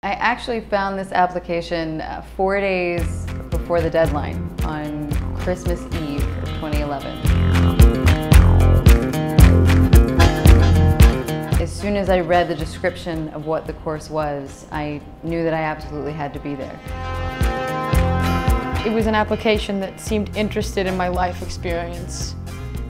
I actually found this application 4 days before the deadline on Christmas Eve of 2011. As soon as I read the description of what the course was, I knew that I absolutely had to be there. It was an application that seemed interested in my life experience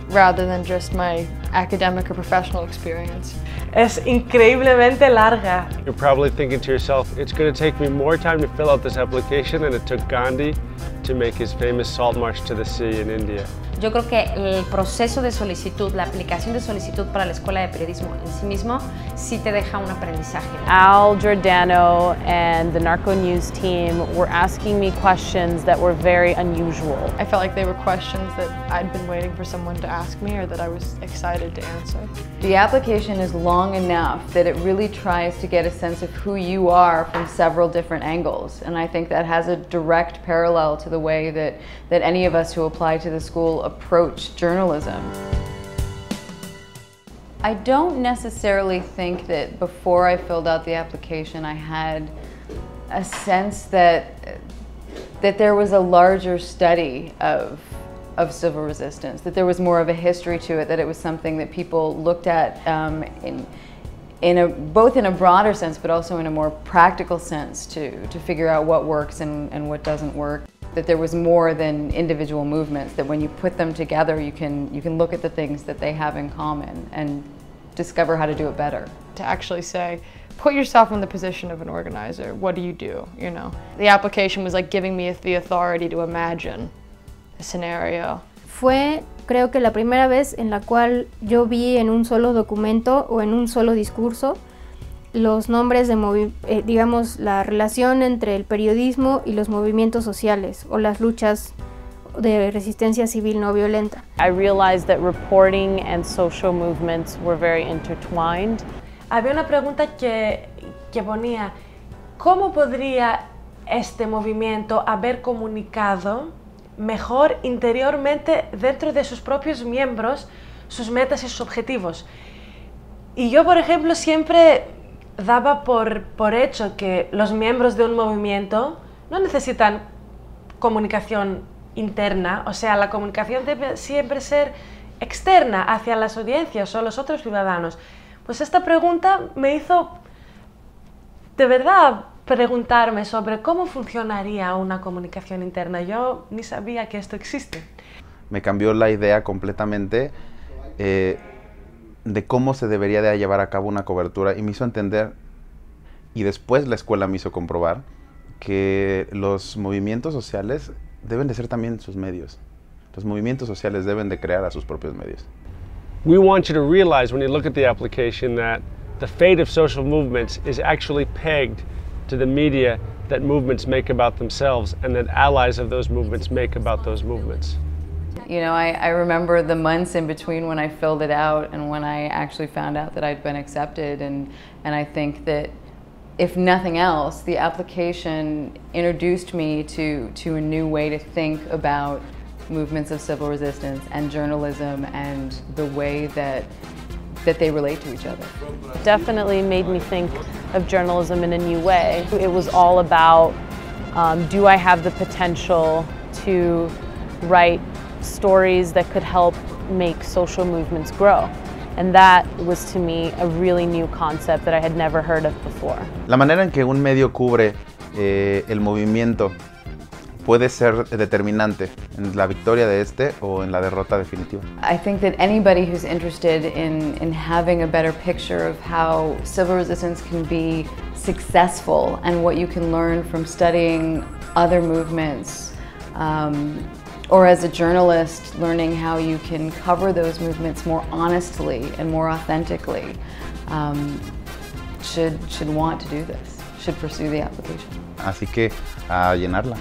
rather than just my academic or professional experience. Es increíblemente larga. You're probably thinking to yourself, it's going to take me more time to fill out this application than it took Gandhi to make his famous salt march to the sea in India. Yo creo que el proceso de solicitud, la aplicación de solicitud para la Escuela de Periodismo en sí mismo, sí te deja un aprendizaje. Al Giordano and the Narco News team were asking me questions that were very unusual. I felt like they were questions that I'd been waiting for someone to ask me or that I was excited to answer. The application is long enough that it really tries to get a sense of who you are from several different angles, and I think that has a direct parallel to the way that any of us who apply to the school approach journalism. I don't necessarily think that before I filled out the application I had a sense that there was a larger study of civil resistance, that there was more of a history to it, that it was something that people looked at both in a broader sense but also in a more practical sense to figure out what works and what doesn't work. That there was more than individual movements, that when you put them together you can look at the things that they have in common and discover how to do it better. To actually say, put yourself in the position of an organizer. What do? You know? The application was like giving me the authority to imagine a scenario. Fue, creo que la primera vez en la cual yo vi en un solo documento o en un solo discurso los nombres de, digamos, la relación entre el periodismo y los movimientos sociales o las luchas de resistencia civil no violenta. I realized that reporting and social movements were very intertwined. Había una pregunta que ponía, ¿cómo podría este movimiento haber comunicado mejor interiormente dentro de sus propios miembros sus metas y sus objetivos? Y yo, por ejemplo, siempre daba por hecho que los miembros de un movimiento no necesitan comunicación interna, o sea, la comunicación debe siempre ser externa hacia las audiencias o los otros ciudadanos. Pues esta pregunta me hizo de verdad preguntarme sobre cómo funcionaría una comunicación interna. Yo ni sabía que esto existe. Me cambió la idea completamente de cómo se debería de llevar a cabo una cobertura y me hizo entender, y después la escuela me hizo comprobar, que los movimientos sociales deben de ser también sus medios. Los movimientos sociales deben de crear a sus propios medios. We want you to realize when you look at the application that the fate of social movements is actually pegged to the media that movements make about themselves and that allies of those movements make about those movements. You know, I remember the months in between when I filled it out and when I actually found out that I'd been accepted, and I think that if nothing else, the application introduced me to a new way to think about movements of civil resistance and journalism and the way that they relate to each other. Definitely made me think of journalism in a new way. It was all about, do I have the potential to write stories that could help make social movements grow? And that was to me a really new concept that I had never heard of before. La manera en que un medio cubre el movimiento puede ser determinante en la victoria de este o en la derrota definitiva. I think that anybody who's interested in having a better picture of how civil resistance can be successful and what you can learn from studying other movements, or as a journalist, learning how you can cover those movements more honestly and more authentically, should want to do this, should pursue the application. Así que a llenarla.